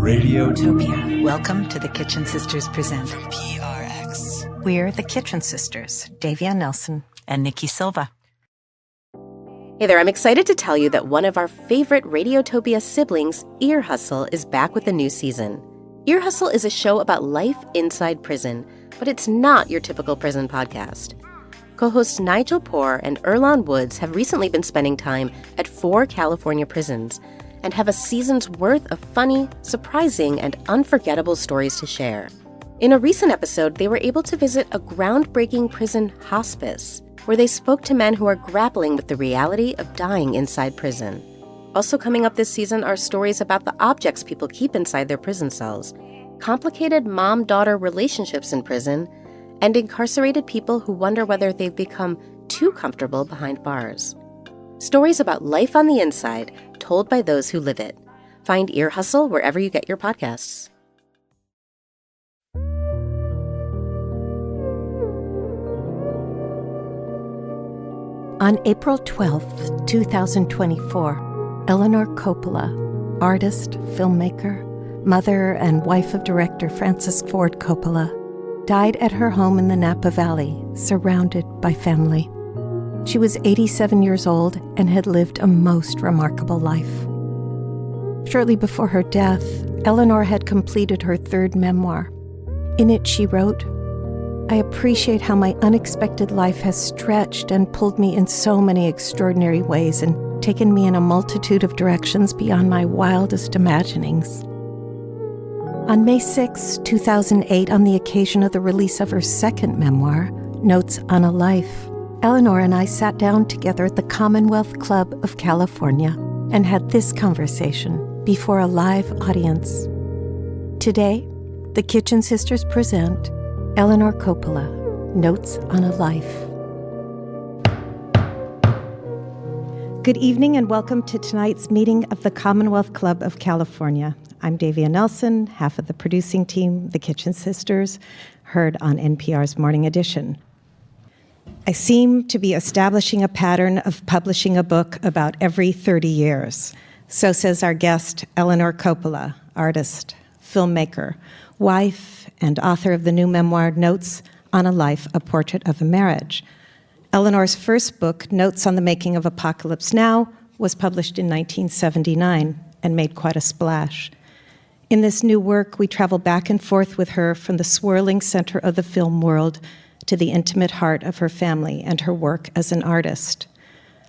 Radiotopia. Welcome to the Kitchen Sisters Present. From PRX. We're the Kitchen Sisters, Davia Nelson and Nikki Silva. Hey there, I'm excited to tell you that one of our favorite Radiotopia siblings, Ear Hustle, is back with a new season. Ear Hustle is a show about life inside prison, but it's not your typical prison podcast. Co-hosts Nigel Poor and Earlonne Woods have recently been spending time at 4 California prisons and have a season's worth of funny, surprising, and unforgettable stories to share. In a recent episode, they were able to visit a groundbreaking prison hospice, where they spoke to men who are grappling with the reality of dying inside prison. Also coming up this season are stories about the objects people keep inside their prison cells, complicated mom-daughter relationships in prison, and incarcerated people who wonder whether they've become too comfortable behind bars. Stories about life on the inside, told by those who live it. Find Ear Hustle wherever you get your podcasts. On April 12th, 2024, Eleanor Coppola, artist, filmmaker, mother, and wife of director Francis Ford Coppola, died at her home in the Napa Valley, surrounded by family. She was 87 years old and had lived a most remarkable life. Shortly before her death, Eleanor had completed her 3rd memoir. In it, she wrote, "I appreciate how my unexpected life has stretched and pulled me in so many extraordinary ways and taken me in a multitude of directions beyond my wildest imaginings." On May 6, 2008, on the occasion of the release of her 2nd memoir, Notes on a Life, Eleanor and I sat down together at the Commonwealth Club of California and had this conversation before a live audience. Today, the Kitchen Sisters present Eleanor Coppola, Notes on a Life. Good evening and welcome to tonight's meeting of the Commonwealth Club of California. I'm Davia Nelson, half of the producing team, the Kitchen Sisters, heard on NPR's Morning Edition. I seem to be establishing a pattern of publishing a book about every 30 years. So says our guest, Eleanor Coppola, artist, filmmaker, wife, and author of the new memoir, Notes on a Life, A Portrait of a Marriage. Eleanor's first book, Notes on the Making of Apocalypse Now, was published in 1979 and made quite a splash. In this new work, we travel back and forth with her from the swirling center of the film world to the intimate heart of her family and her work as an artist.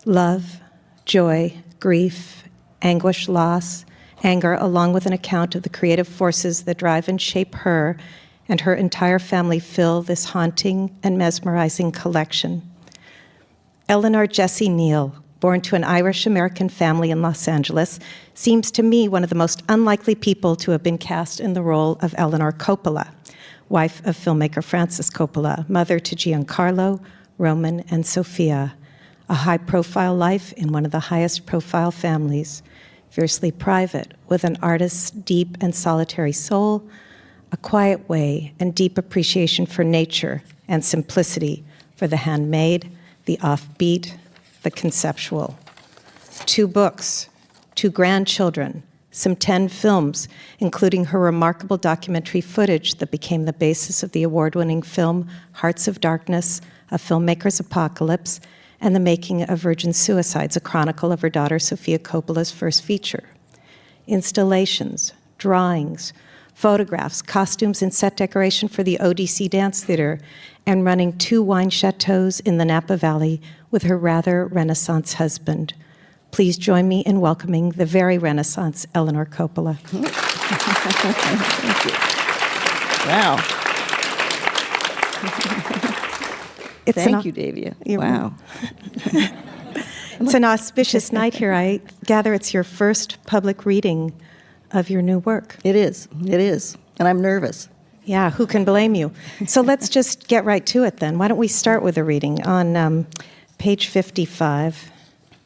Love, joy, grief, anguish, loss, anger, along with an account of the creative forces that drive and shape her and her entire family fill this haunting and mesmerizing collection. Eleanor Jessie Neal, born to an Irish-American family in Los Angeles, seems to me one of the most unlikely people to have been cast in the role of Eleanor Coppola, wife of filmmaker Francis Coppola, mother to Giancarlo, Roman, and Sophia. A high-profile life in one of the highest-profile families, fiercely private, with an artist's deep and solitary soul, a quiet way and deep appreciation for nature and simplicity, for the handmade, the offbeat, the conceptual. 2 books, 2 grandchildren, some 10 films, including her remarkable documentary footage that became the basis of the award-winning film Hearts of Darkness, A Filmmaker's Apocalypse, and The Making of Virgin Suicides, a chronicle of her daughter Sofia Coppola's first feature. Installations, drawings, photographs, costumes, and set decoration for the ODC Dance Theater, and running 2 wine chateaus in the Napa Valley with her rather Renaissance husband. Please join me in welcoming the very Renaissance Eleanor Coppola. Thank you. Wow. Thank you, Davia. Wow. It's an auspicious night here. I gather it's your first public reading of your new work. It is. It is. And I'm nervous. Yeah, who can blame you? So let's just get right to it then. Why don't we start with a reading on page 55,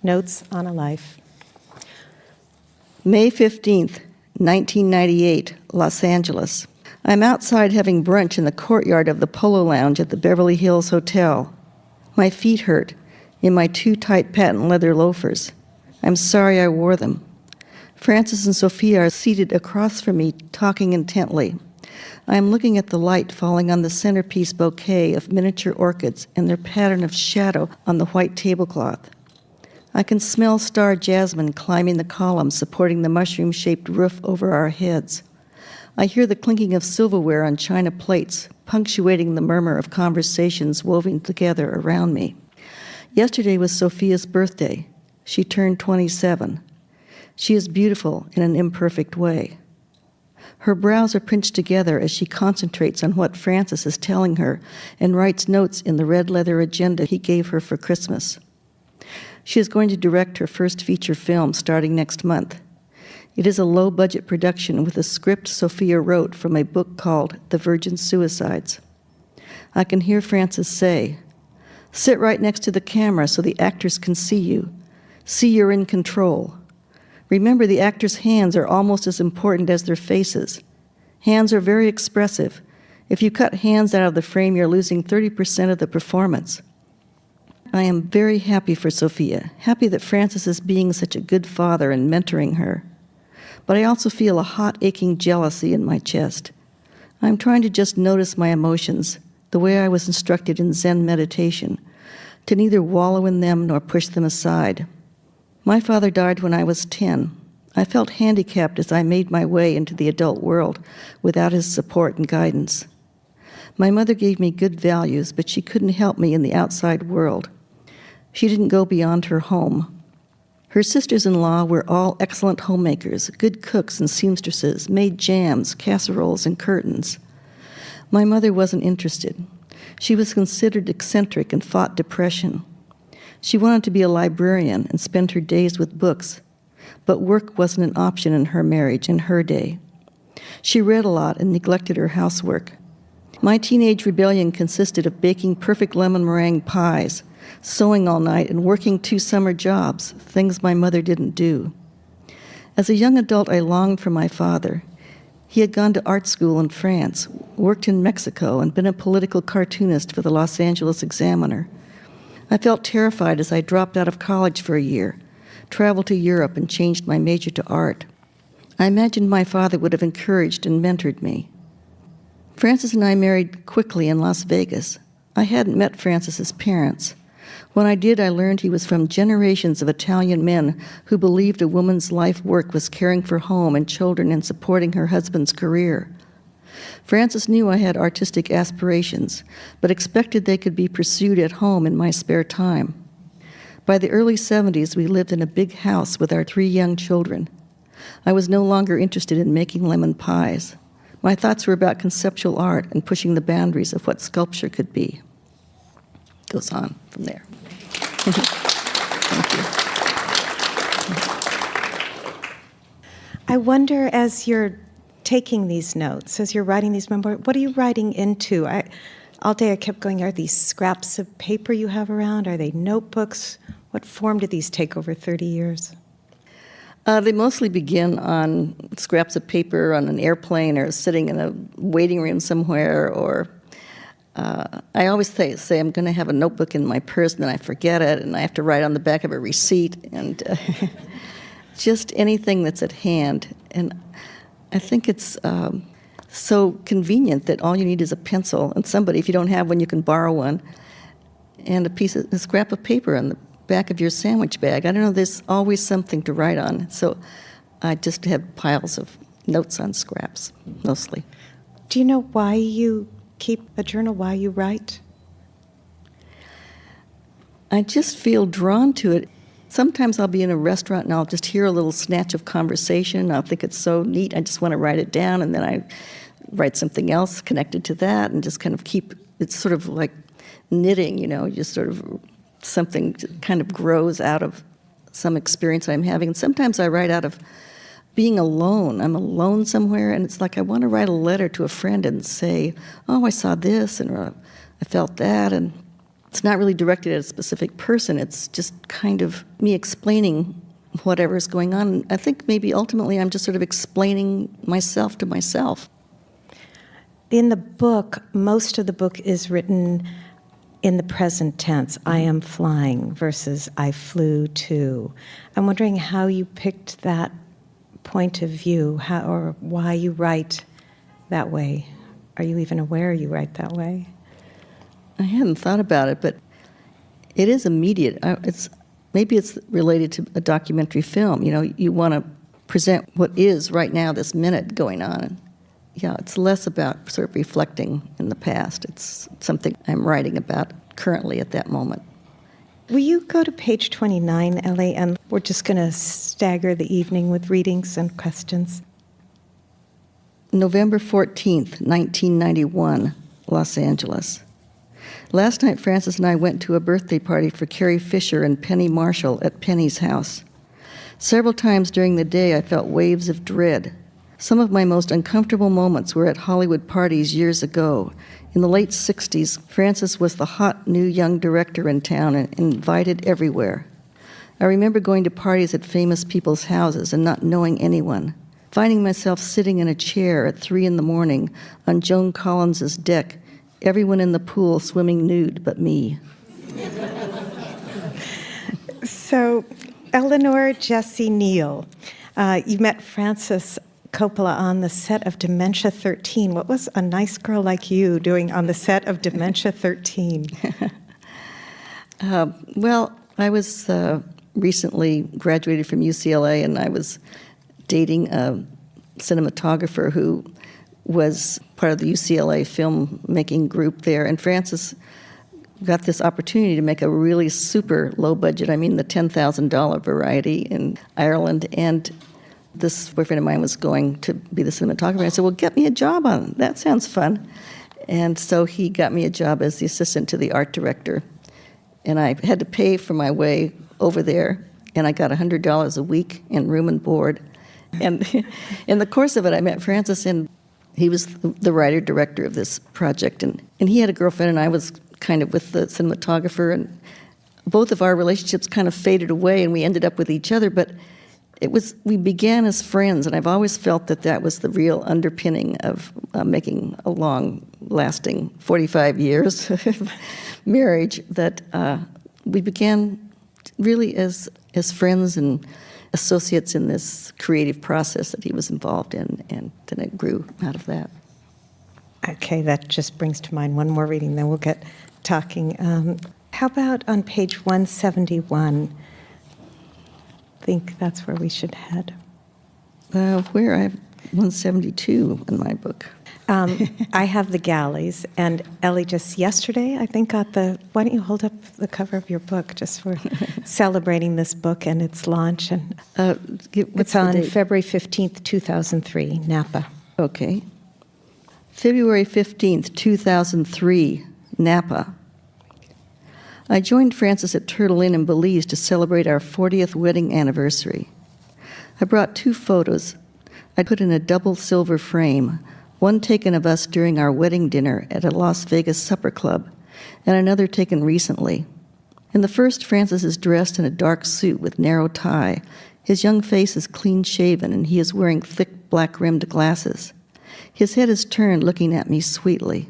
Notes on a Life. May 15th, 1998, Los Angeles. I'm outside having brunch in the courtyard of the Polo Lounge at the Beverly Hills Hotel. My feet hurt in my too tight patent leather loafers. I'm sorry I wore them. Frances and Sophia are seated across from me, talking intently. I am looking at the light falling on the centerpiece bouquet of miniature orchids and their pattern of shadow on the white tablecloth. I can smell star jasmine climbing the columns supporting the mushroom-shaped roof over our heads. I hear the clinking of silverware on china plates, punctuating the murmur of conversations woven together around me. Yesterday was Sophia's birthday. She turned 27. She is beautiful in an imperfect way. Her brows are pinched together as she concentrates on what Francis is telling her and writes notes in the red leather agenda he gave her for Christmas. She is going to direct her first feature film starting next month. It is a low-budget production with a script Sophia wrote from a book called The Virgin Suicides. I can hear Francis say, "Sit right next to the camera so the actors can see you. See you're in control. Remember, the actors' hands are almost as important as their faces. Hands are very expressive. If you cut hands out of the frame, you're losing 30% of the performance." I am very happy for Sophia, happy that Francis is being such a good father and mentoring her. But I also feel a hot, aching jealousy in my chest. I'm trying to just notice my emotions, the way I was instructed in Zen meditation, to neither wallow in them nor push them aside. My father died when I was 10. I felt handicapped as I made my way into the adult world without his support and guidance. My mother gave me good values, but she couldn't help me in the outside world. She didn't go beyond her home. Her sisters-in-law were all excellent homemakers, good cooks and seamstresses, made jams, casseroles, and curtains. My mother wasn't interested. She was considered eccentric and fought depression. She wanted to be a librarian and spend her days with books, but work wasn't an option in her marriage in her day. She read a lot and neglected her housework. My teenage rebellion consisted of baking perfect lemon meringue pies, sewing all night, and working 2 summer jobs, things my mother didn't do. As a young adult, I longed for my father. He had gone to art school in France, worked in Mexico, and been a political cartoonist for the Los Angeles Examiner. I felt terrified as I dropped out of college for a year, traveled to Europe, and changed my major to art. I imagined my father would have encouraged and mentored me. Francis and I married quickly in Las Vegas. I hadn't met Francis's parents. When I did, I learned he was from generations of Italian men who believed a woman's life work was caring for home and children and supporting her husband's career. Francis knew I had artistic aspirations, but expected they could be pursued at home in my spare time. By the early 70s, we lived in a big house with our 3 young children. I was no longer interested in making lemon pies. My thoughts were about conceptual art and pushing the boundaries of what sculpture could be. Goes on from there. Thank you. I wonder, as you're taking these notes, as you're writing these memoirs, what are you writing into? All day I kept going, are these scraps of paper you have around? Are they notebooks? What form did these take over 30 years? They mostly begin on scraps of paper on an airplane or sitting in a waiting room somewhere, or I always say I'm going to have a notebook in my purse, and then I forget it, and I have to write on the back of a receipt, and just anything that's at hand. And I think it's so convenient that all you need is a pencil, and somebody, if you don't have one, you can borrow one, and a scrap of paper on the back of your sandwich bag. I don't know, there's always something to write on. So I just have piles of notes on scraps, mostly. Do you know why you keep a journal, why you write? I just feel drawn to it. Sometimes I'll be in a restaurant and I'll just hear a little snatch of conversation. I'll think it's so neat, I just want to write it down, and then I write something else connected to that and just kind of keep, it's sort of like knitting, just sort of something kind of grows out of some experience I'm having. And sometimes I write out of being alone. I'm alone somewhere, and it's like I want to write a letter to a friend and say, oh, I saw this, and I felt that, and it's not really directed at a specific person. It's just kind of me explaining whatever's going on. I think maybe ultimately I'm just sort of explaining myself to myself. In the book, most of the book is written in the present tense, I am flying versus I flew to. I'm wondering how you picked that point of view, or why you write that way? Are you even aware you write that way? I hadn't thought about it, but it is immediate. Maybe it's related to a documentary film. You want to present what is right now, this minute going on. And it's less about sort of reflecting in the past. It's something I'm writing about currently at that moment. Will you go to page 29, Ellie, and we're just going to stagger the evening with readings and questions. November 14th, 1991, Los Angeles. Last night, Frances and I went to a birthday party for Carrie Fisher and Penny Marshall at Penny's house. Several times during the day, I felt waves of dread. Some of my most uncomfortable moments were at Hollywood parties years ago. In the late 60s, Frances was the hot new young director in town and invited everywhere. I remember going to parties at famous people's houses and not knowing anyone, finding myself sitting in a chair at 3 a.m. on Joan Collins's deck, everyone in the pool swimming nude but me. So, Eleanor Jessie Neal, you met Frances Coppola on the set of Dementia 13. What was a nice girl like you doing on the set of Dementia 13? Well, I was recently graduated from UCLA, and I was dating a cinematographer who was part of the UCLA filmmaking group there, and Frances got this opportunity to make a really super low budget, the $10,000 variety in Ireland, and this boyfriend of mine was going to be the cinematographer. I said, well, get me a job on it. That sounds fun. And so he got me a job as the assistant to the art director, and I had to pay for my way over there, and I got $100 a week in room and board. And in the course of it, I met Frances, and he was the writer-director of this project, and he had a girlfriend, and I was kind of with the cinematographer, and both of our relationships kind of faded away, and we ended up with each other, but we began as friends, and I've always felt that was the real underpinning of making a long-lasting 45 years marriage, that we began really as friends and associates in this creative process that he was involved in, and then it grew out of that. Okay, that just brings to mind one more reading, then we'll get talking. How about on page 171? I think that's where we should head. Where? I have 172 in my book. I have the galleys, and Ellie just yesterday, I think, got why don't you hold up the cover of your book just for celebrating this book and its launch? And it's on February 15th, 2003, Napa. Okay. February 15th, 2003, Napa. I joined Frances at Turtle Inn in Belize to celebrate our 40th wedding anniversary. I brought 2 photos I put in a double silver frame, one taken of us during our wedding dinner at a Las Vegas supper club, and another taken recently. In the first, Frances is dressed in a dark suit with narrow tie. His young face is clean-shaven, and he is wearing thick black-rimmed glasses. His head is turned, looking at me sweetly.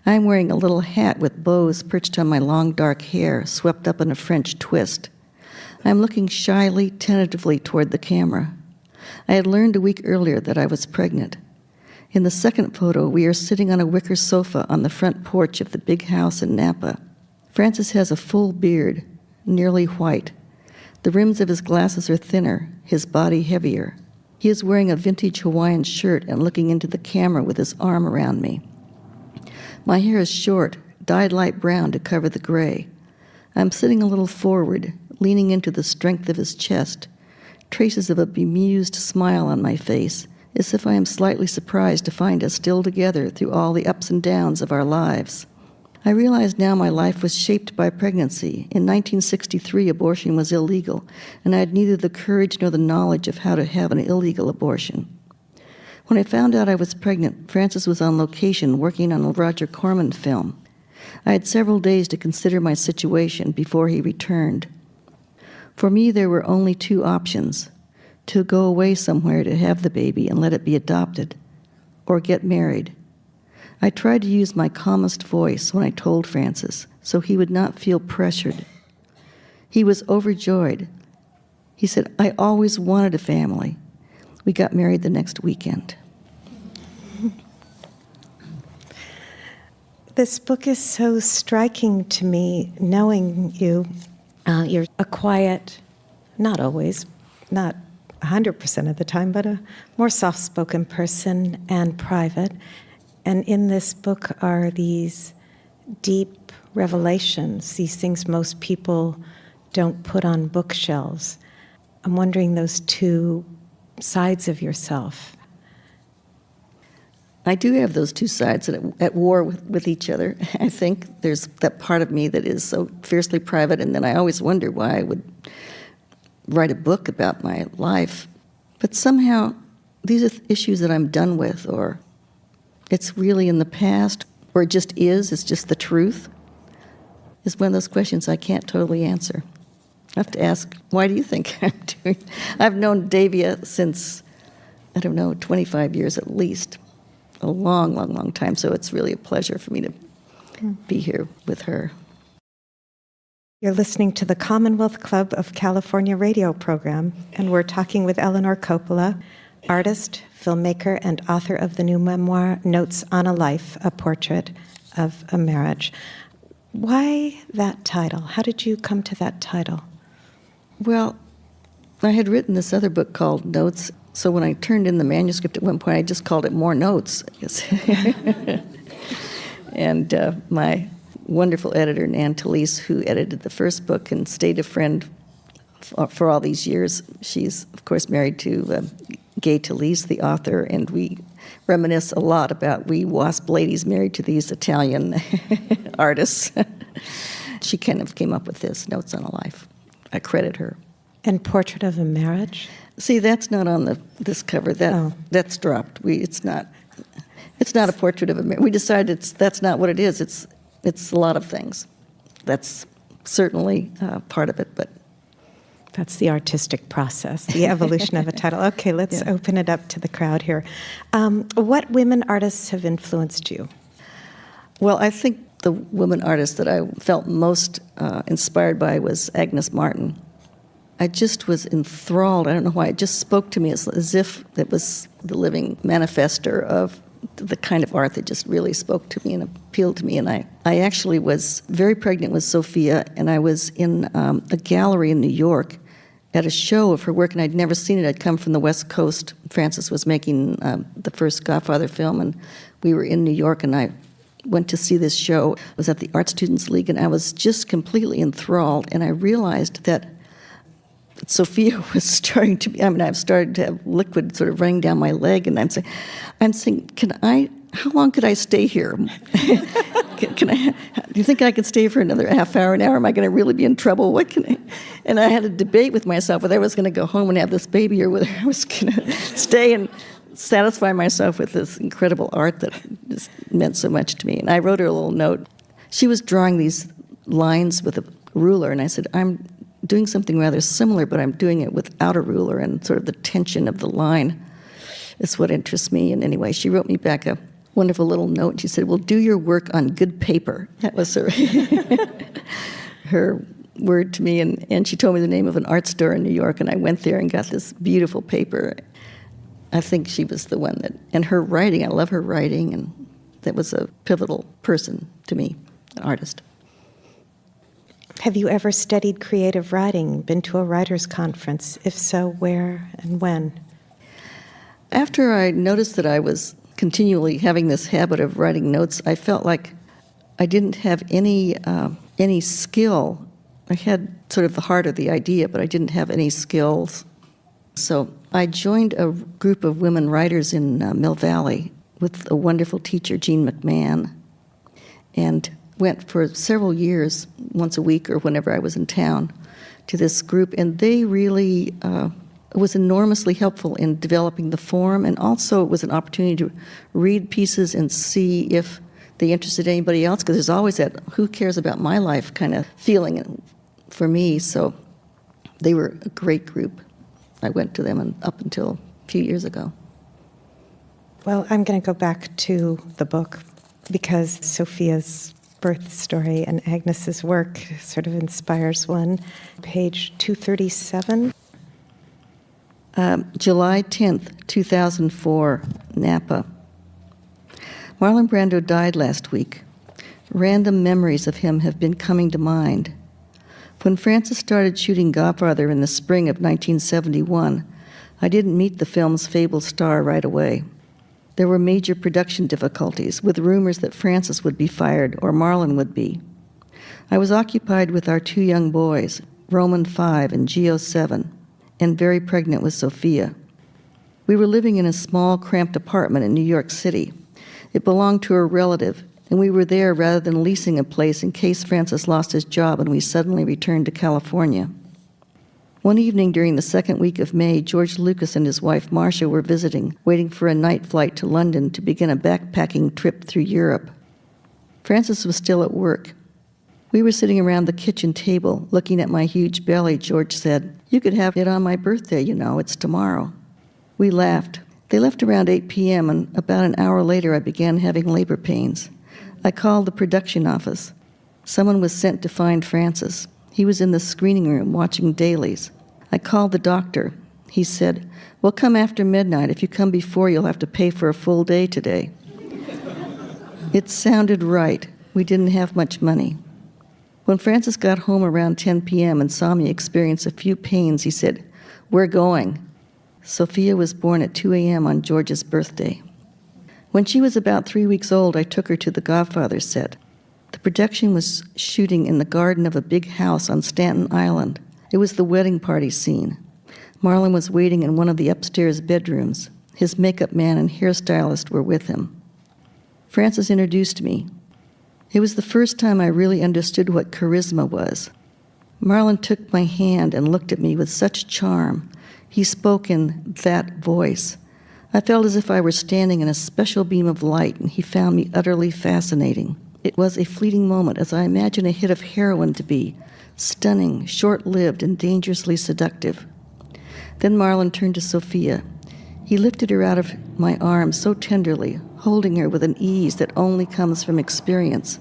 I am wearing a little hat with bows perched on my long dark hair, swept up in a French twist. I am looking shyly, tentatively toward the camera. I had learned a week earlier that I was pregnant. In the second photo, we are sitting on a wicker sofa on the front porch of the big house in Napa. Frances has a full beard, nearly white. The rims of his glasses are thinner, his body heavier. He is wearing a vintage Hawaiian shirt and looking into the camera with his arm around me. My hair is short, dyed light brown to cover the gray. I'm sitting a little forward, leaning into the strength of his chest, traces of a bemused smile on my face, as if I am slightly surprised to find us still together through all the ups and downs of our lives. I realize now my life was shaped by pregnancy. In 1963, abortion was illegal, and I had neither the courage nor the knowledge of how to have an illegal abortion. When I found out I was pregnant, Frances was on location working on a Roger Corman film. I had several days to consider my situation before he returned. For me, there were only 2 options: to go away somewhere to have the baby and let it be adopted, or get married. I tried to use my calmest voice when I told Frances, so he would not feel pressured. He was overjoyed. He said, "I always wanted a family. We got married the next weekend. This book is so striking to me, knowing you. You're a quiet, not always, not 100% of the time, but a more soft-spoken person and private. And in this book are these deep revelations, these things most people don't put on bookshelves. I'm wondering those two sides of yourself. I do have those two sides at war with each other. I think there's that part of me that is so fiercely private, and then I always wonder why I would write a book about my life. But somehow, these are issues that I'm done with, or it's really in the past, or it just is, it's just the truth, is one of those questions I can't totally answer. I have to ask, why do you think I'm doing? I've known Davia since, 25 years at least. A long, long, long time, so it's really a pleasure for me to be here with her. You're listening to the Commonwealth Club of California radio program, and we're talking with Eleanor Coppola, artist, filmmaker, and author of the new memoir, Notes on a Life, A Portrait of a Marriage. Why that title? How did you come to that title? Well, I had written this other book called Notes. So when I turned in the manuscript at one point, I just called it More Notes, I guess. And my wonderful editor, Nan Talese, who edited the first book and stayed a friend for all these years, she's, of course, married to Gay Talese, the author, and we reminisce a lot about we WASP ladies married to these Italian artists. She kind of came up with this, Notes on a Life. I credit her. And Portrait of a Marriage? See, that's not on this cover. That's dropped. It's not a portrait of a marriage. We decided that's not what it is. It's a lot of things. That's certainly part of it, but that's the artistic process, the evolution of a title. Okay, let's open it up to the crowd here. What women artists have influenced you? Well, I think the woman artist that I felt most inspired by was Agnes Martin. I just was enthralled. I don't know why. It just spoke to me as if it was the living manifester of the kind of art that just really spoke to me and appealed to me. And I actually was very pregnant with Sophia, and I was in a gallery in New York at a show of her work, and I'd never seen it. I'd come from the West Coast. Francis was making the first Godfather film, and we were in New York, and I went to see this show. It was at the Art Students League, and I was just completely enthralled, and I realized that Sophia was starting to be, I've started to have liquid sort of running down my leg, and I'm saying, how long could I stay here? Do you think I could stay for another half hour, an hour? Am I going to really be in trouble? And I had a debate with myself whether I was going to go home and have this baby or whether I was going to stay and satisfy myself with this incredible art that just meant so much to me. And I wrote her a little note. She was drawing these lines with a ruler, and I said, I'm doing something rather similar, but I'm doing it without a ruler, and sort of the tension of the line is what interests me. And anyway, she wrote me back a wonderful little note. She said, well, do your work on good paper. That was her word to me. And she told me the name of an art store in New York, and I went there and got this beautiful paper. I think she was the one that, and her writing, I love her writing, and that was a pivotal person to me, an artist. Have you ever studied creative writing, been to a writer's conference? If so, where and when? After I noticed that I was continually having this habit of writing notes, I felt like I didn't have any skill. I had sort of the heart of the idea, but I didn't have any skills. So I joined a group of women writers in Mill Valley with a wonderful teacher, Jean McMahon, and went for several years, once a week or whenever I was in town, to this group. And they really was enormously helpful in developing the form, and also it was an opportunity to read pieces and see if they interested anybody else, because there's always that who cares about my life kind of feeling for me. So they were a great group. I went to them up until a few years ago. Well, I'm going to go back to the book, because Sophia's birth story and Agnes's work sort of inspires one. Page 237. July 10th, 2004, Napa. Marlon Brando died last week. Random memories of him have been coming to mind. When Francis started shooting Godfather in the spring of 1971, I didn't meet the film's fabled star right away. There were major production difficulties, with rumors that Francis would be fired or Marlon would be. I was occupied with our 2 young boys, Roman 5 and Gio 7, and very pregnant with Sophia. We were living in a small, cramped apartment in New York City. It belonged to a relative, and we were there rather than leasing a place in case Francis lost his job and we suddenly returned to California. One evening during the second week of May, George Lucas and his wife Marcia were visiting, waiting for a night flight to London to begin a backpacking trip through Europe. Francis was still at work. We were sitting around the kitchen table, looking at my huge belly. George said, "You could have it on my birthday, you know, it's tomorrow." We laughed. They left around 8 p.m., and about an hour later I began having labor pains. I called the production office. Someone was sent to find Francis. He was in the screening room watching dailies. I called the doctor. He said, "We'll come after midnight. If you come before, you'll have to pay for a full day today." It sounded right. We didn't have much money. When Francis got home around 10 p.m. and saw me experience a few pains, he said, "We're going." Sophia was born at 2 a.m. on George's birthday. When she was about 3 weeks old, I took her to the Godfather set. The production was shooting in the garden of a big house on Staten Island. It was the wedding party scene. Marlon was waiting in one of the upstairs bedrooms. His makeup man and hairstylist were with him. Francis introduced me. It was the first time I really understood what charisma was. Marlon took my hand and looked at me with such charm. He spoke in that voice. I felt as if I were standing in a special beam of light, and he found me utterly fascinating. It was a fleeting moment, as I imagine a hit of heroin to be, stunning, short-lived, and dangerously seductive. Then Marlon turned to Sophia. He lifted her out of my arms so tenderly, holding her with an ease that only comes from experience.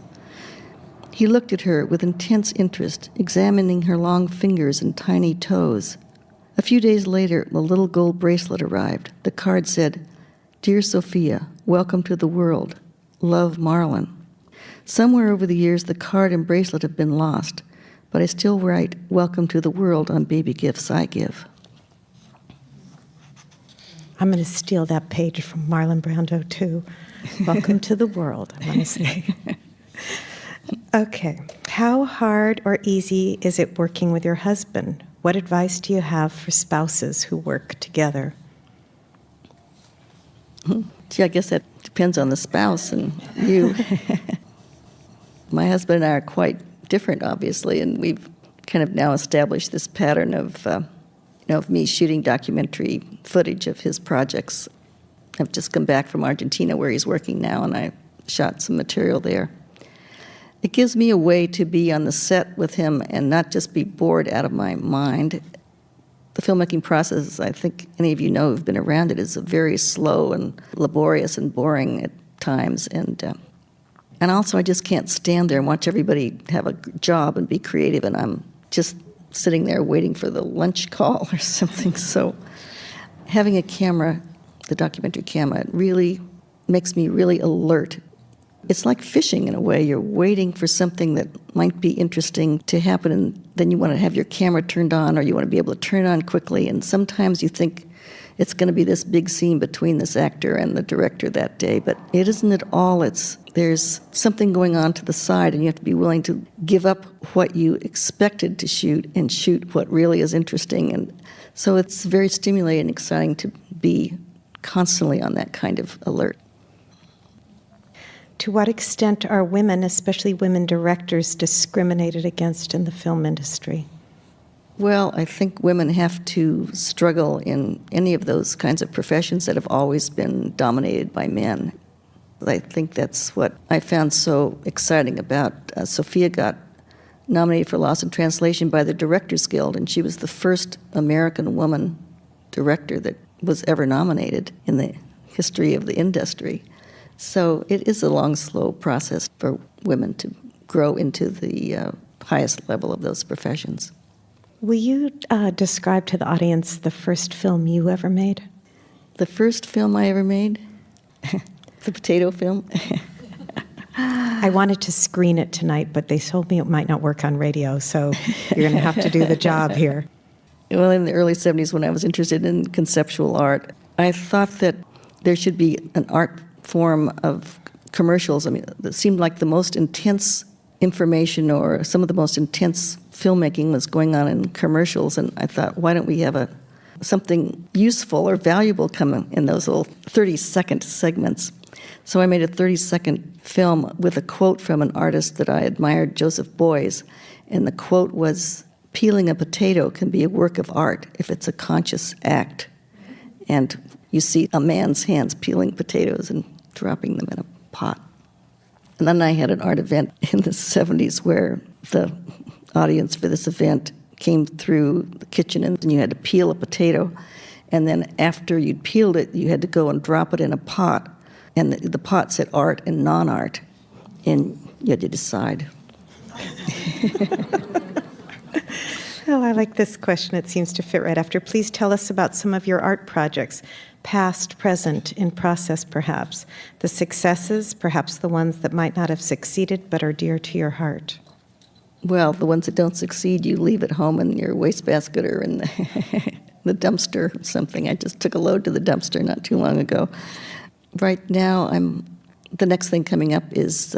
He looked at her with intense interest, examining her long fingers and tiny toes. A few days later, a little gold bracelet arrived. The card said, "Dear Sophia, welcome to the world. Love, Marlon." Somewhere over the years, the card and bracelet have been lost, but I still write, "Welcome to the world" on baby gifts I give. I'm going to steal that page from Marlon Brando, too. Welcome to the world, I want to say. Okay. How hard or easy is it working with your husband? What advice do you have for spouses who work together? Gee, I guess that depends on the spouse and you. My husband and I are quite different, obviously, and we've kind of now established this pattern of me shooting documentary footage of his projects. I've just come back from Argentina, where he's working now, and I shot some material there. It gives me a way to be on the set with him and not just be bored out of my mind. The filmmaking process, I think any of you know who've been around it, is very slow and laborious and boring at times. And also I just can't stand there and watch everybody have a job and be creative, and I'm just sitting there waiting for the lunch call or something. So having a camera, the documentary camera, it really makes me really alert. It's like fishing in a way. You're waiting for something that might be interesting to happen, and then you want to have your camera turned on, or you want to be able to turn it on quickly, and sometimes you think it's going to be this big scene between this actor and the director that day, but it isn't at all. There's something going on to the side, and you have to be willing to give up what you expected to shoot and shoot what really is interesting. And so it's very stimulating and exciting to be constantly on that kind of alert. To what extent are women, especially women directors, discriminated against in the film industry? Well, I think women have to struggle in any of those kinds of professions that have always been dominated by men. I think that's what I found so exciting about Sophia got nominated for Lost in Translation by the Directors Guild, and she was the first American woman director that was ever nominated in the history of the industry. So it is a long, slow process for women to grow into the highest level of those professions. Will you describe to the audience the first film you ever made? The first film I ever made? The potato film? I wanted to screen it tonight, but they told me it might not work on radio, so you're going to have to do the job here. Well, in the early 70s, when I was interested in conceptual art, I thought that there should be an art form of commercials. I mean, that seemed like the most intense information or some of the most intense filmmaking was going on in commercials, and I thought, why don't we have something useful or valuable come in those little 30-second segments? So I made a 30-second film with a quote from an artist that I admired, Joseph Beuys, and the quote was, "Peeling a potato can be a work of art if it's a conscious act." And you see a man's hands peeling potatoes and dropping them in a pot. And then I had an art event in the 70s where the audience for this event came through the kitchen and you had to peel a potato. And then after you'd peeled it, you had to go and drop it in a pot. And the pot said art and non-art. And you had to decide. Oh, I like this question. It seems to fit right after. Please tell us about some of your art projects, past, present, in process perhaps. The successes, perhaps the ones that might not have succeeded but are dear to your heart. Well, the ones that don't succeed, you leave at home in your wastebasket or in the dumpster or something. I just took a load to the dumpster not too long ago. Right now, the next thing coming up is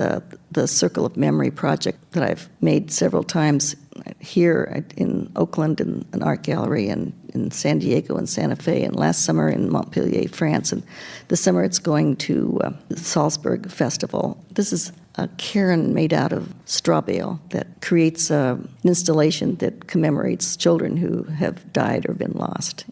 the Circle of Memory project that I've made several times here in Oakland in an art gallery, and in San Diego and Santa Fe, and last summer in Montpellier, France, and this summer it's going to the Salzburg Festival. This is a cairn made out of straw bale that creates an installation that commemorates children who have died or been lost.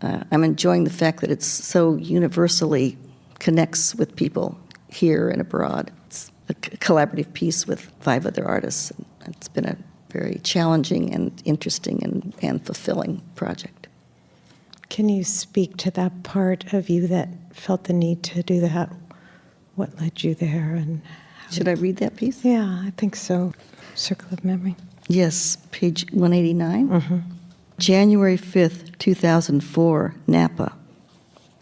I'm enjoying the fact that it's so universally connects with people here and abroad. It's a collaborative piece with 5 other artists. It's been a very challenging and interesting and fulfilling project. Can you speak to that part of you that felt the need to do that? What led you there? And should I read that piece? Yeah, I think so. Circle of Memory. Yes, page 189. Mm-hmm. January 5th, 2004, Napa.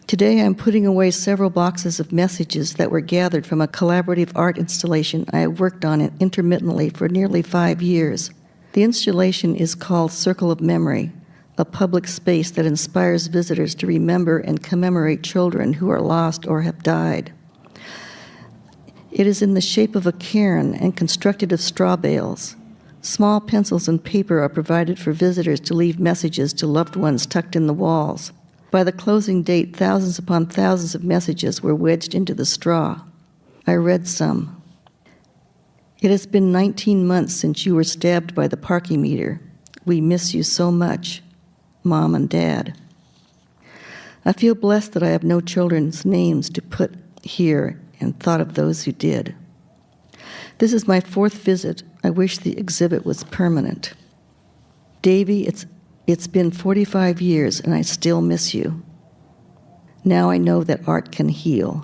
Today I'm putting away several boxes of messages that were gathered from a collaborative art installation I have worked on intermittently for nearly 5 years. The installation is called Circle of Memory, a public space that inspires visitors to remember and commemorate children who are lost or have died. It is in the shape of a cairn and constructed of straw bales. Small pencils and paper are provided for visitors to leave messages to loved ones tucked in the walls. By the closing date, thousands upon thousands of messages were wedged into the straw. I read some. It has been 19 months since you were stabbed by the parking meter. We miss you so much, Mom and Dad. I feel blessed that I have no children's names to put here and thought of those who did. This is my 4th visit. I wish the exhibit was permanent. Davy, it's been 45 years and I still miss you. Now I know that art can heal.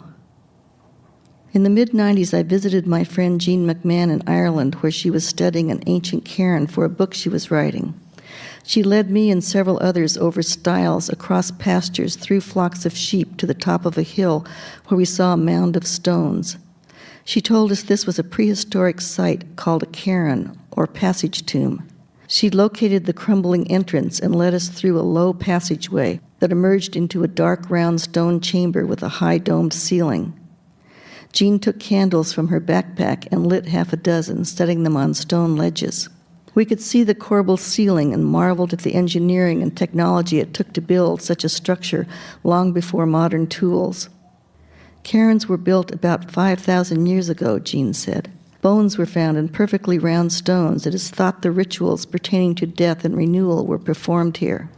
In the mid-90s, I visited my friend Jean McMahon in Ireland, where she was studying an ancient cairn for a book she was writing. She led me and several others over stiles, across pastures, through flocks of sheep to the top of a hill where we saw a mound of stones. She told us this was a prehistoric site called a cairn, or passage tomb. She located the crumbling entrance and led us through a low passageway that emerged into a dark round stone chamber with a high domed ceiling. Jean took candles from her backpack and lit half a dozen, setting them on stone ledges. We could see the corbelled ceiling and marveled at the engineering and technology it took to build such a structure long before modern tools. Cairns were built about 5,000 years ago, Jean said. Bones were found in perfectly round stones. It is thought the rituals pertaining to death and renewal were performed here.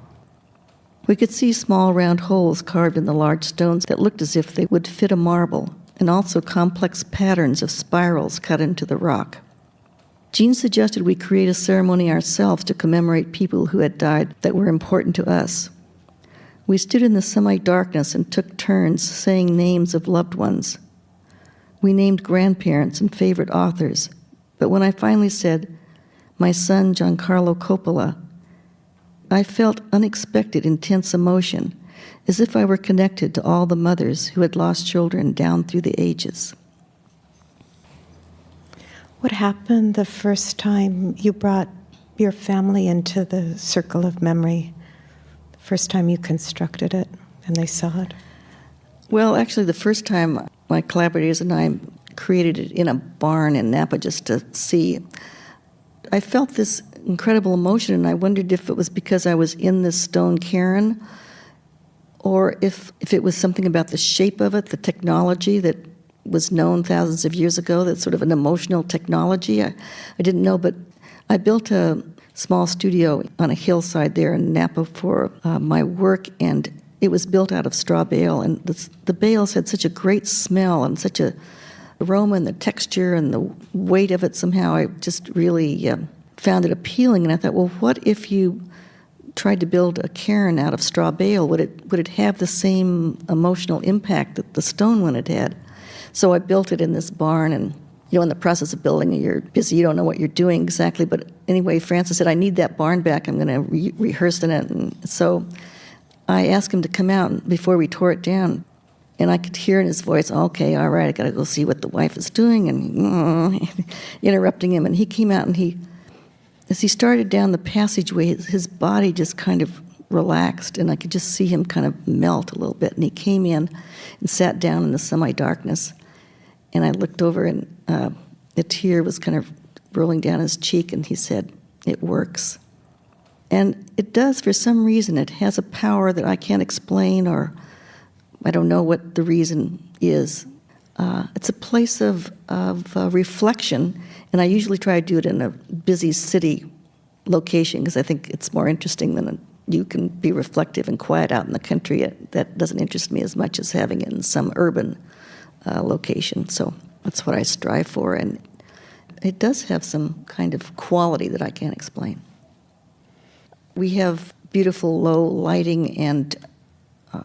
We could see small round holes carved in the large stones that looked as if they would fit a marble, and also complex patterns of spirals cut into the rock. Jean suggested we create a ceremony ourselves to commemorate people who had died that were important to us. We stood in the semi-darkness and took turns saying names of loved ones. We named grandparents and favorite authors, but when I finally said, "My son Giancarlo Coppola," I felt unexpected, intense emotion, as if I were connected to all the mothers who had lost children down through the ages. What happened the first time you brought your family into the circle of memory? The first time you constructed it and they saw it? Well, actually, the first time my collaborators and I created it in a barn in Napa just to see, I felt this incredible emotion, and I wondered if it was because I was in this stone cairn, or if it was something about the shape of it, the technology that was known thousands of years ago, that's sort of an emotional technology. I didn't know, but I built a small studio on a hillside there in Napa for my work, and it was built out of straw bale, and the bales had such a great smell and such a aroma, and the texture and the weight of it somehow, I just really found it appealing. And I thought, well, what if you tried to build a cairn out of straw bale? Would it have the same emotional impact that the stone one had? So I built it in this barn, and in the process of building it, you're busy, you don't know what you're doing exactly. But anyway, Francis said, I need that barn back. I'm going to rehearse in it. And so I asked him to come out before we tore it down. And I could hear in his voice, okay, all right, I got to go see what the wife is doing, and interrupting him. And he came out, and as he started down the passageway, his body just kind of relaxed, and I could just see him kind of melt a little bit. And he came in and sat down in the semi-darkness. And I looked over, and a tear was kind of rolling down his cheek, and he said, it works. And it does, for some reason. It has a power that I can't explain, or I don't know what the reason is. It's a place of reflection, and I usually try to do it in a busy city location because I think it's more interesting than you can be reflective and quiet out in the country. That doesn't interest me as much as having it in some urban location. So that's what I strive for, and it does have some kind of quality that I can't explain. We have beautiful low lighting, and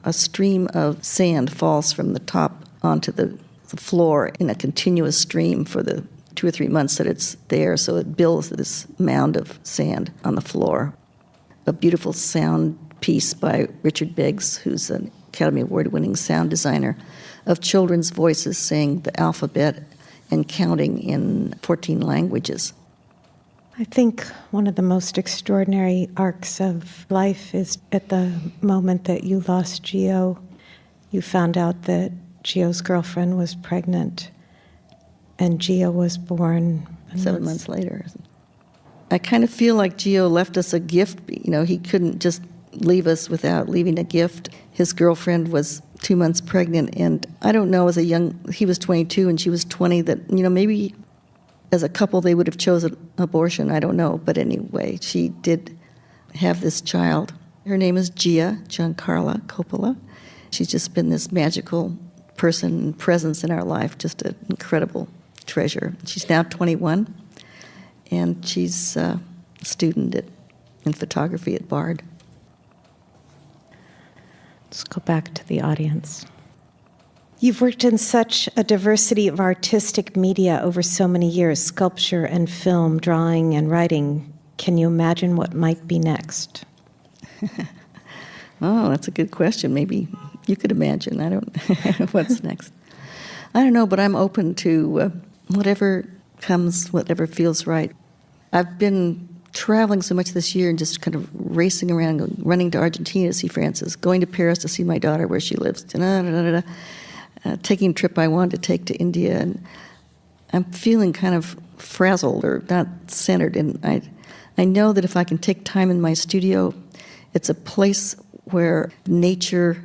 a stream of sand falls from the top onto the floor in a continuous stream for the 2 or 3 months that it's there, so it builds this mound of sand on the floor. A beautiful sound piece by Richard Biggs, who's an Academy Award-winning sound designer, of children's voices saying the alphabet and counting in 14 languages. I think one of the most extraordinary arcs of life is at the moment that you lost Gio. You found out that Gio's girlfriend was pregnant, and Gio was born 7 months later. I kind of feel like Gio left us a gift. He couldn't just leave us without leaving a gift. His girlfriend was 2 months pregnant, and I don't know, he was 22 and she was 20, that, maybe as a couple they would have chosen abortion, I don't know. But anyway, she did have this child. Her name is Giancarla Coppola. She's just been this magical person and presence in our life, just an incredible treasure. She's now 21, and she's a student in photography at Bard. Let's go back to the audience. You've worked in such a diversity of artistic media over so many years, sculpture and film, drawing and writing. Can you imagine what might be next? Oh, that's a good question. Maybe you could imagine. I don't know what's next. I don't know, but I'm open to whatever comes, whatever feels right. I've been traveling so much this year and just kind of racing around, running to Argentina to see Francis, going to Paris to see my daughter where she lives, taking a trip I wanted to take to India. And I'm feeling kind of frazzled or not centered. And I know that if I can take time in my studio, it's a place where nature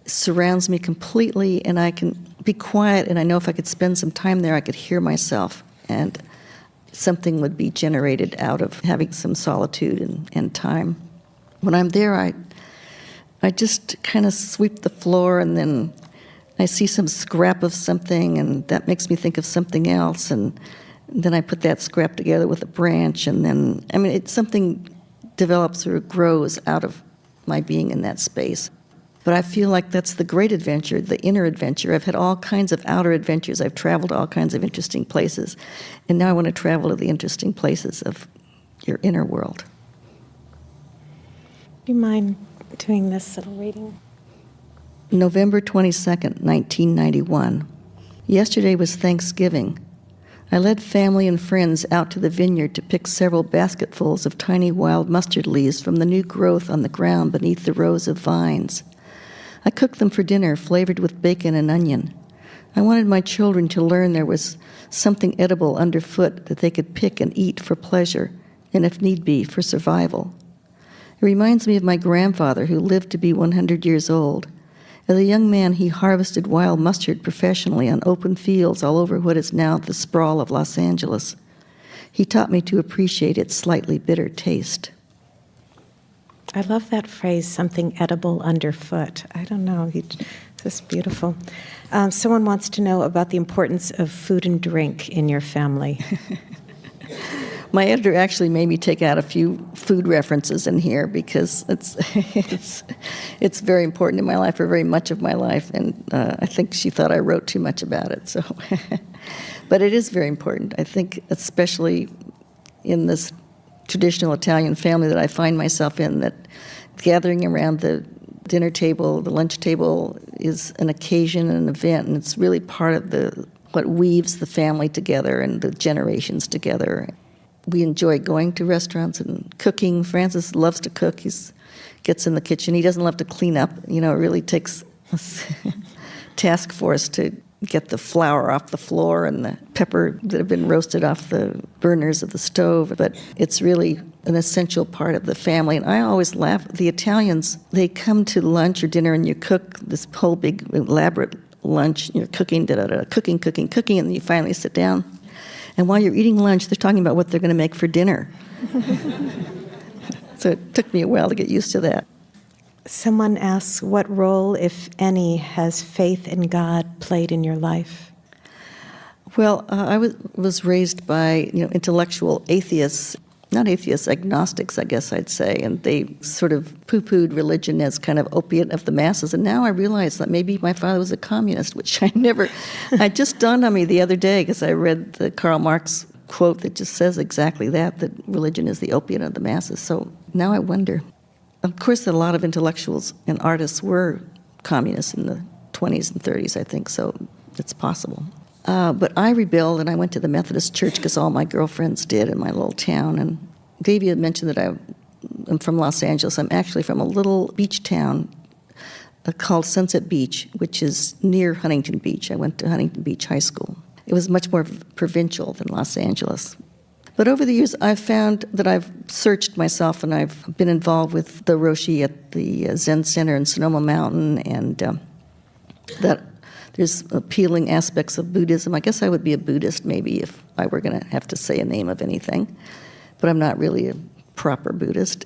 surrounds me completely, and I can be quiet, and I know if I could spend some time there, I could hear myself, and something would be generated out of having some solitude and time. When I'm there, I just kind of sweep the floor, and then I see some scrap of something, and that makes me think of something else, and then I put that scrap together with a branch, and then, something develops or grows out of my being in that space. But I feel like that's the great adventure, the inner adventure. I've had all kinds of outer adventures. I've traveled to all kinds of interesting places. And now I want to travel to the interesting places of your inner world. Do you mind doing this little reading? November 22nd, 1991. Yesterday was Thanksgiving. I led family and friends out to the vineyard to pick several basketfuls of tiny wild mustard leaves from the new growth on the ground beneath the rows of vines. I cooked them for dinner, flavored with bacon and onion. I wanted my children to learn there was something edible underfoot that they could pick and eat for pleasure, and if need be, for survival. It reminds me of my grandfather, who lived to be 100 years old. As a young man, he harvested wild mustard professionally on open fields all over what is now the sprawl of Los Angeles. He taught me to appreciate its slightly bitter taste. I love that phrase, something edible underfoot. I don't know. It's just beautiful. Someone wants to know about the importance of food and drink in your family. My editor actually made me take out a few food references in here because it's very important in my life, for very much of my life, and I think she thought I wrote too much about it. So, but it is very important. I think, especially in this traditional Italian family that I find myself in, that gathering around the dinner table, the lunch table, is an occasion, an event, and it's really part of what weaves the family together and the generations together. We enjoy going to restaurants and cooking. Francis loves to cook. He gets in the kitchen. He doesn't love to clean up. You know, it really takes a task force to get the flour off the floor and the pepper that have been roasted off the burners of the stove. But it's really an essential part of the family. And I always laugh. The Italians, they come to lunch or dinner and you cook this whole big elaborate lunch. You're cooking, cooking, and then you finally sit down. And while you're eating lunch, they're talking about what they're going to make for dinner. So it took me a while to get used to that. Someone asks, what role, if any, has faith in God played in your life? Well, I was raised by intellectual atheists, not atheists, agnostics, I guess I'd say, and they sort of poo-pooed religion as kind of opiate of the masses. And now I realize that maybe my father was a communist, which it just dawned on me the other day because I read the Karl Marx quote that just says exactly that religion is the opiate of the masses. So now I wonder. Of course, a lot of intellectuals and artists were communists in the 20s and 30s, I think, so it's possible. But I rebelled, and I went to the Methodist church because all my girlfriends did in my little town. And Davey had mentioned that I'm from Los Angeles. I'm actually from a little beach town called Sunset Beach, which is near Huntington Beach. I went to Huntington Beach High School. It was much more provincial than Los Angeles. But over the years, I've found that I've searched myself, and I've been involved with the Roshi at the Zen Center in Sonoma Mountain, and that there's appealing aspects of Buddhism. I guess I would be a Buddhist maybe if I were going to have to say a name of anything, but I'm not really a proper Buddhist.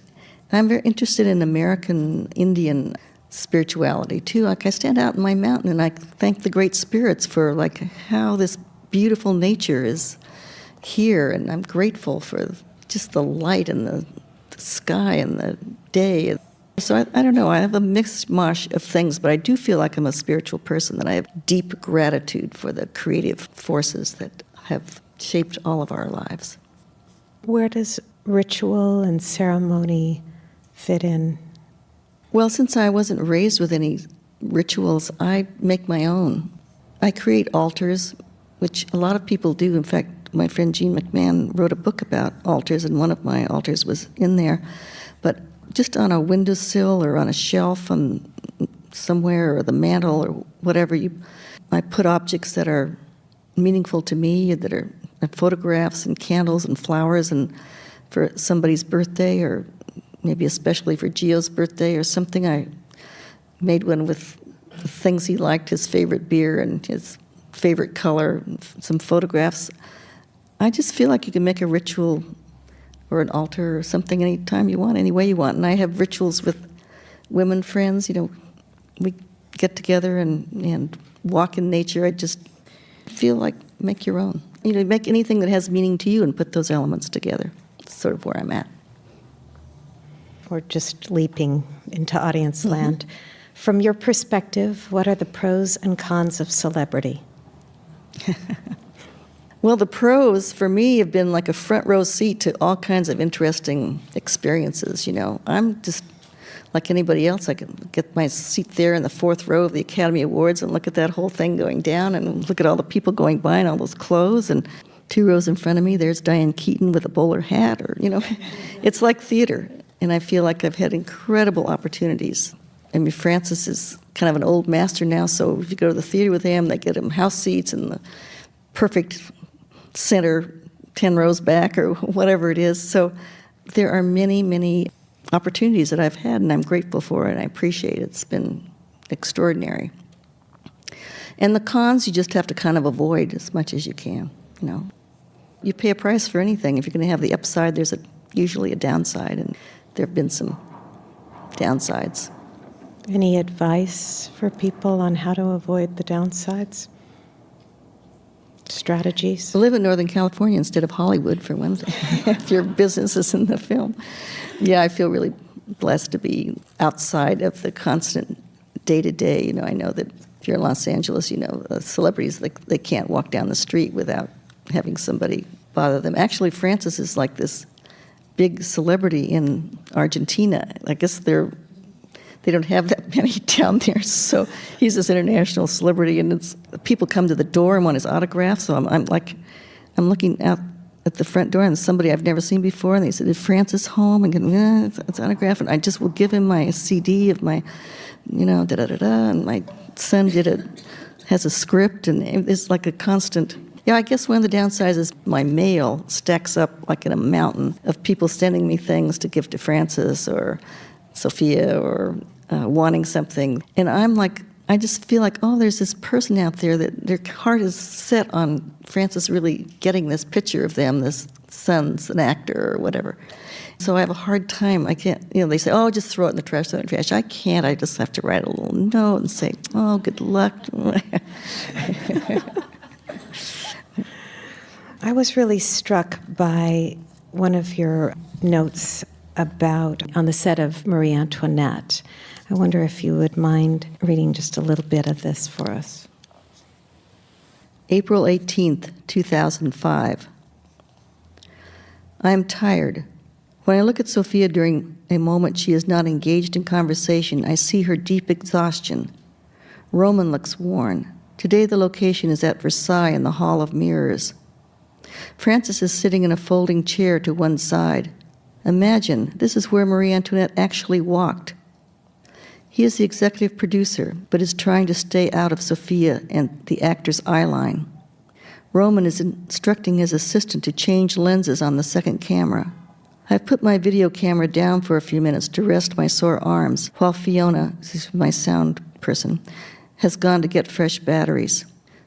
I'm very interested in American Indian spirituality too. Like I stand out in my mountain and I thank the great spirits for like how this beautiful nature is here, and I'm grateful for just the light and the sky and the day. So I don't know, I have a mixed mosh of things, but I do feel like I'm a spiritual person, that I have deep gratitude for the creative forces that have shaped all of our lives. Where does ritual and ceremony fit in? Well, since I wasn't raised with any rituals, I make my own. I create altars, which a lot of people do. In fact, my friend Jean McMahon wrote a book about altars, and one of my altars was in there. But just on a windowsill or on a shelf somewhere, or the mantle or whatever, I put objects that are meaningful to me, that are photographs and candles and flowers, and for somebody's birthday, or maybe especially for Gio's birthday or something, I made one with the things he liked, his favorite beer and his favorite color, some photographs. I just feel like you can make a ritual or an altar or something anytime you want, any way you want. And I have rituals with women friends. We get together and walk in nature. I just feel like make your own. Make anything that has meaning to you and put those elements together. That's sort of where I'm at. Or just leaping into audience land. From your perspective, what are the pros and cons of celebrity? Well, the pros for me have been like a front row seat to all kinds of interesting experiences. I'm just like anybody else, I could get my seat there in the fourth row of the Academy Awards and look at that whole thing going down and look at all the people going by and all those clothes. And 2 rows in front of me, there's Diane Keaton with a bowler hat, or, it's like theater. And I feel like I've had incredible opportunities. I mean, Francis is kind of an old master now, so if you go to the theater with him, they get him house seats in the perfect center, 10 rows back, or whatever it is. So there are many, many opportunities that I've had, and I'm grateful for it, and I appreciate it. It's been extraordinary. And the cons, you just have to kind of avoid as much as you can, You pay a price for anything. If you're going to have the upside, there's usually a downside, and there have been some downsides. Any advice for people on how to avoid the downsides? Strategies? Live in Northern California instead of Hollywood, for one thing, if your business is in the film. Yeah, I feel really blessed to be outside of the constant day-to-day. I know that if you're in Los Angeles, celebrities, they can't walk down the street without having somebody bother them. Actually, Francis is like this big celebrity in Argentina. I guess they don't have that many down there, so he's this international celebrity, and people come to the door and want his autograph. So I'm looking out at the front door, and somebody I've never seen before, and they said, "Is Francis home?" And it's autograph, and I just will give him my CD of my, and my son has a script, and it's like a constant. Yeah, I guess one of the downsides is my mail stacks up like in a mountain of people sending me things to give to Francis or Sophia or wanting something. And I just feel like, there's this person out there that their heart is set on Francis really getting this picture of them, this son's an actor or whatever. So I have a hard time. I can't, they say, just throw it in the trash, throw it in the trash. I can't. I just have to write a little note and say, good luck. I was really struck by one of your notes about on the set of Marie Antoinette. I wonder if you would mind reading just a little bit of this for us. April 18th, 2005. I am tired. When I look at Sophia during a moment she is not engaged in conversation, I see her deep exhaustion. Roman looks worn. Today the location is at Versailles in the Hall of Mirrors. Francis is sitting in a folding chair to one side. Imagine, this is where Marie Antoinette actually walked. He is the executive producer, but is trying to stay out of Sophia and the actor's eye line. Roman is instructing his assistant to change lenses on the second camera. I've put my video camera down for a few minutes to rest my sore arms, while Fiona, my sound person, has gone to get fresh batteries.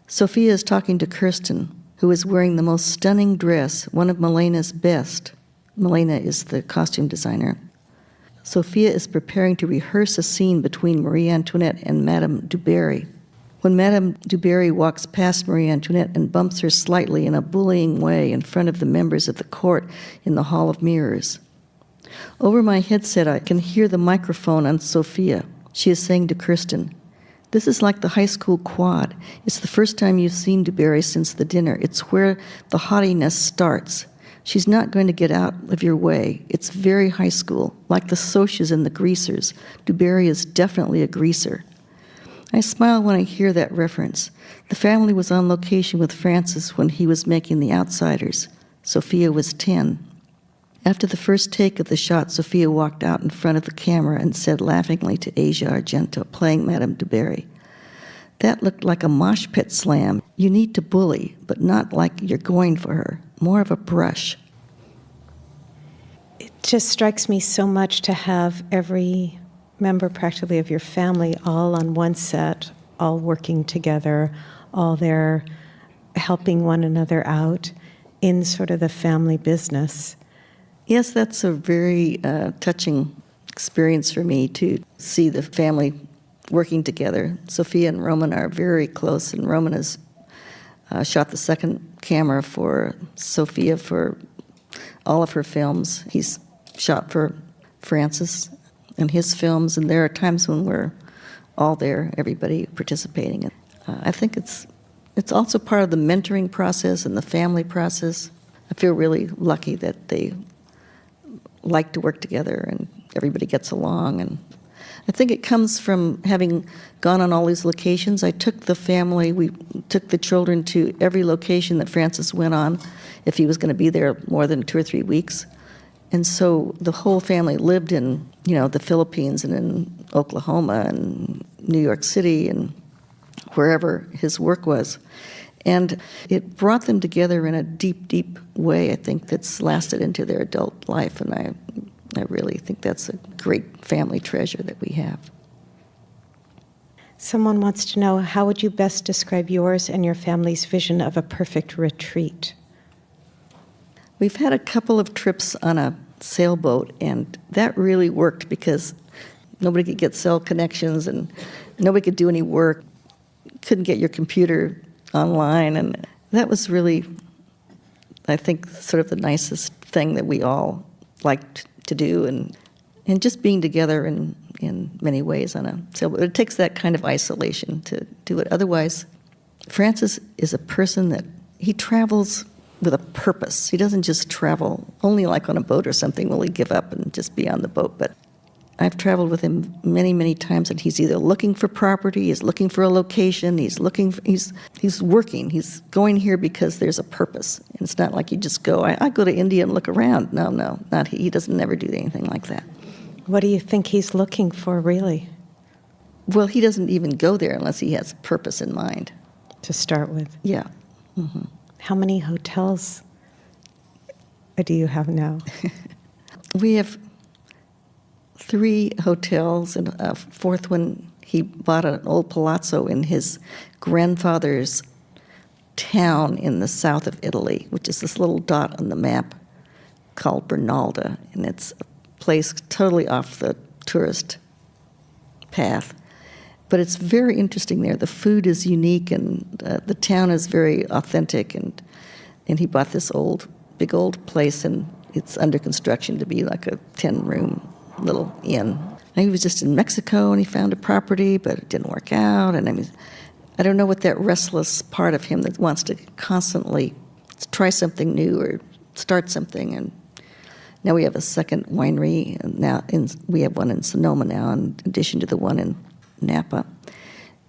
Sophia is talking to Kirsten, who is wearing the most stunning dress, one of Milena's best. Milena is the costume designer. Sophia is preparing to rehearse a scene between Marie Antoinette and Madame du Barry. When Madame du Barry walks past Marie Antoinette and bumps her slightly in a bullying way in front of the members of the court in the Hall of Mirrors. Over my headset, I can hear the microphone on Sophia. She is saying to Kirsten, "This is like the high school quad. It's the first time you've seen du Barry since the dinner. It's where the haughtiness starts. She's not going to get out of your way. It's very high school, like the Socs and the Greasers. Du Barry is definitely a greaser." I smile when I hear that reference. The family was on location with Francis when he was making The Outsiders. Sophia was 10. After the first take of the shot, Sophia walked out in front of the camera and said laughingly to Asia Argento, playing Madame du Barry, "That looked like a mosh pit slam. You need to bully, but not like you're going for her. More of a brush." It just strikes me so much to have every member practically of your family all on one set, all working together, all there helping one another out in sort of the family business. Yes, that's a very touching experience for me to see the family working together. Sophia and Roman are very close, and Roman has shot the second camera for Sophia for all of her films. He's shot for Francis and his films, and there are times when we're all there, everybody participating. I think it's also part of the mentoring process and the family process. I feel really lucky that they like to work together and everybody gets along, and I think it comes from having gone on all these locations. I took the family, we took the children to every location that Francis went on if he was going to be there more than 2 or 3 weeks. And so the whole family lived in, the Philippines and in Oklahoma and New York City and wherever his work was. And it brought them together in a deep, deep way, I think, that's lasted into their adult life. And I really think that's a great family treasure that we have. Someone wants to know, how would you best describe yours and your family's vision of a perfect retreat? We've had a couple of trips on a sailboat, and that really worked because nobody could get cell connections and nobody could do any work. Couldn't get your computer online, and that was really, I think, sort of the nicest thing that we all liked to do, and just being together in many ways on a sailboat. It takes that kind of isolation to do it. Otherwise, Francis is a person that he travels with a purpose. He doesn't just travel only like on a boat or something will he give up and just be on the boat. But I've traveled with him many, many times, and he's either looking for property, he's looking for a location, he's working, he's going here because there's a purpose. And it's not like you just go, I go to India and look around. No, not he. He doesn't never do anything like that. What do you think he's looking for, really? Well, he doesn't even go there unless he has purpose in mind. To start with? Yeah. Mm-hmm. How many hotels do you have now? We have 3 hotels, and a 4th one, he bought an old palazzo in his grandfather's town in the south of Italy, which is this little dot on the map called Bernalda, and it's a place totally off the tourist path. But it's very interesting there. The food is unique, and the town is very authentic, and he bought this big old place, and it's under construction to be like a 10-room little inn. And he was just in Mexico, and he found a property, but it didn't work out. And I don't know what that restless part of him that wants to constantly try something new or start something. And now we have a second winery, and we have one in Sonoma now, in addition to the one in Napa.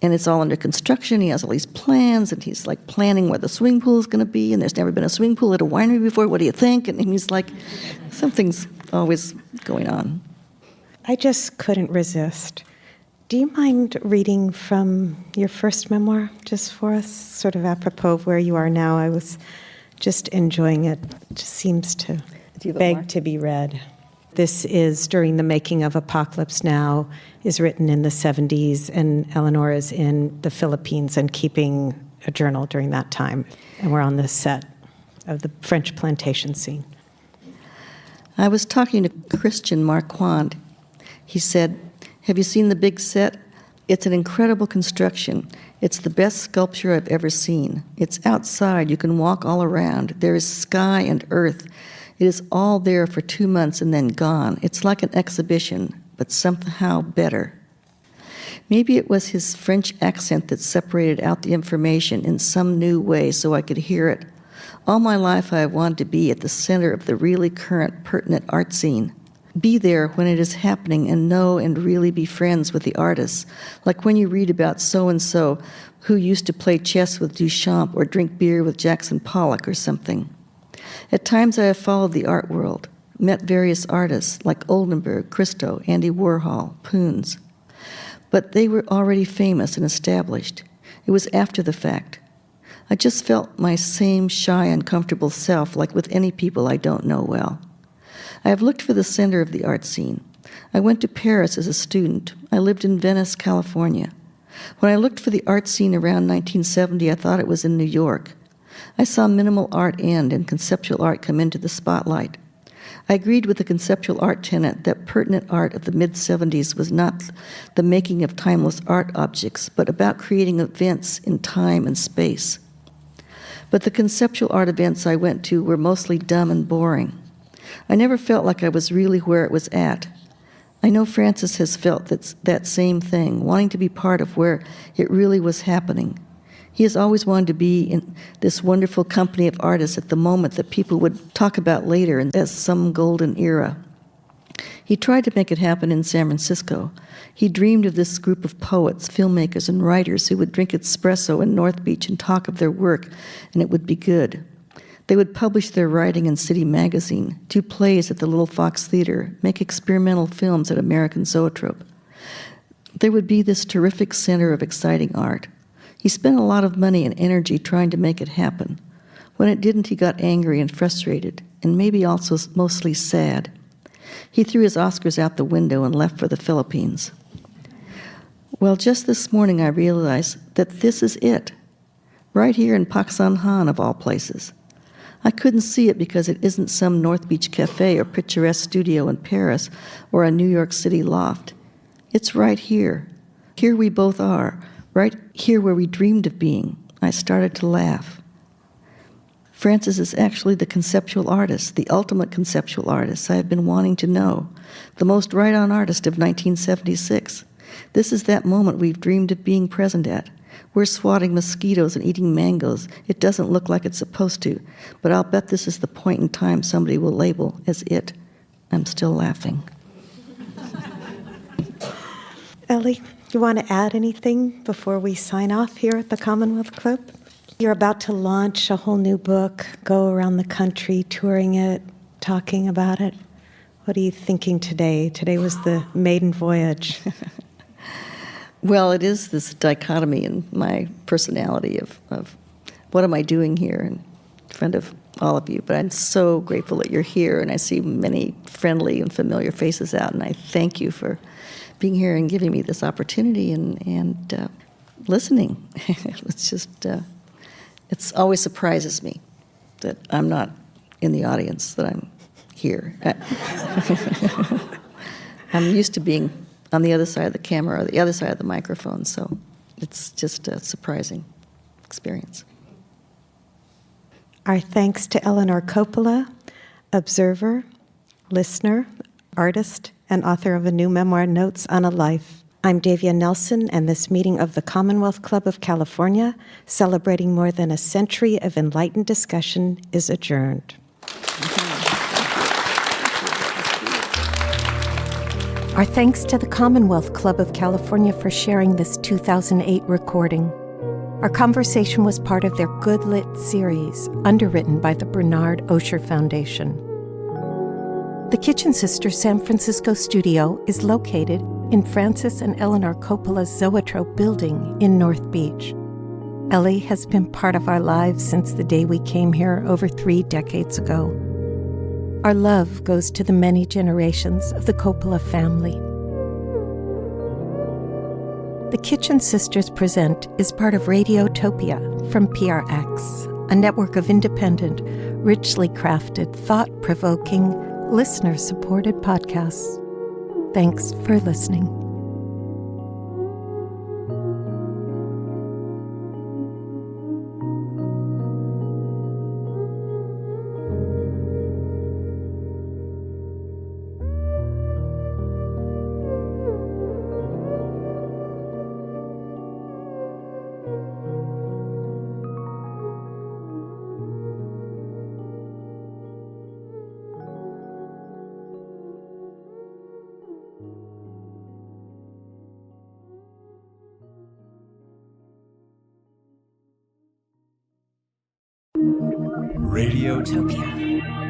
And it's all under construction. He has all these plans, and he's like planning where the swimming pool is going to be, and there's never been a swimming pool at a winery before. What do you think? And he's like, something's always going on. I just couldn't resist. Do you mind reading from your first memoir just for us, sort of apropos of where you are now? I was just enjoying it. It just seems to beg to be read. This is during the making of Apocalypse Now, is written in the 70s, and Eleanor is in the Philippines and keeping a journal during that time. And we're on the set of the French plantation scene. I was talking to Christian Marquand. He said, "Have you seen the big set? It's an incredible construction. It's the best sculpture I've ever seen. It's outside. You can walk all around. There is sky and earth. It is all there for 2 months and then gone. It's like an exhibition, but somehow better." Maybe it was his French accent that separated out the information in some new way so I could hear it. All my life I have wanted to be at the center of the really current, pertinent art scene. Be there when it is happening and know and really be friends with the artists, like when you read about so-and-so who used to play chess with Duchamp or drink beer with Jackson Pollock or something. At times I have followed the art world, met various artists like Oldenburg, Christo, Andy Warhol, Poons. But they were already famous and established. It was after the fact. I just felt my same shy, uncomfortable self, like with any people I don't know well. I have looked for the center of the art scene. I went to Paris as a student. I lived in Venice, California. When I looked for the art scene around 1970, I thought it was in New York. I saw minimal art end and conceptual art come into the spotlight. I agreed with the conceptual art tenet that pertinent art of the mid-70s was not the making of timeless art objects, but about creating events in time and space. But the conceptual art events I went to were mostly dumb and boring. I never felt like I was really where it was at. I know Francis has felt that same thing, wanting to be part of where it really was happening. He has always wanted to be in this wonderful company of artists at the moment that people would talk about later as some golden era. He tried to make it happen in San Francisco. He dreamed of this group of poets, filmmakers, and writers who would drink espresso in North Beach and talk of their work, and it would be good. They would publish their writing in City Magazine, do plays at the Little Fox Theater, make experimental films at American Zoetrope. There would be this terrific center of exciting art. He spent a lot of money and energy trying to make it happen. When it didn't, he got angry and frustrated, and maybe also mostly sad. He threw his Oscars out the window and left for the Philippines. Well, just this morning I realized that this is it, right here in Paksanhan of all places. I couldn't see it because it isn't some North Beach cafe or picturesque studio in Paris or a New York City loft. It's right here. Here we both are, right here where we dreamed of being. I started to laugh. Francis is actually the conceptual artist, the ultimate conceptual artist I have been wanting to know, the most right-on artist of 1976. This is that moment we've dreamed of being present at. We're swatting mosquitoes and eating mangoes. It doesn't look like it's supposed to, but I'll bet this is the point in time somebody will label as it. I'm still laughing. Ellie, you want to add anything before we sign off here at the Commonwealth Club? You're about to launch a whole new book, go around the country touring it, talking about it. What are you thinking today? Today was the maiden voyage. Well, it is this dichotomy in my personality of what am I doing here in front of all of you. But I'm so grateful that you're here, and I see many friendly and familiar faces out, and I thank you for being here and giving me this opportunity and listening. It's just, it always surprises me that I'm not in the audience, that I'm here. I'm used to being on the other side of the camera or the other side of the microphone, so it's just a surprising experience. Our thanks to Eleanor Coppola, observer, listener, artist, and author of a new memoir, Notes on a Life. I'm Davia Nelson, and this meeting of the Commonwealth Club of California, celebrating more than a century of enlightened discussion, is adjourned. Our thanks to the Commonwealth Club of California for sharing this 2008 recording. Our conversation was part of their Good Lit series, underwritten by the Bernard Osher Foundation. The Kitchen Sisters San Francisco studio is located in Francis and Eleanor Coppola's Zoetrope building in North Beach. Ellie has been part of our lives since the day we came here over 3 decades ago. Our love goes to the many generations of the Coppola family. The Kitchen Sisters Present is part of Radiotopia from PRX, a network of independent, richly crafted, thought-provoking, listener-supported podcasts. Thanks for listening. Radiotopia.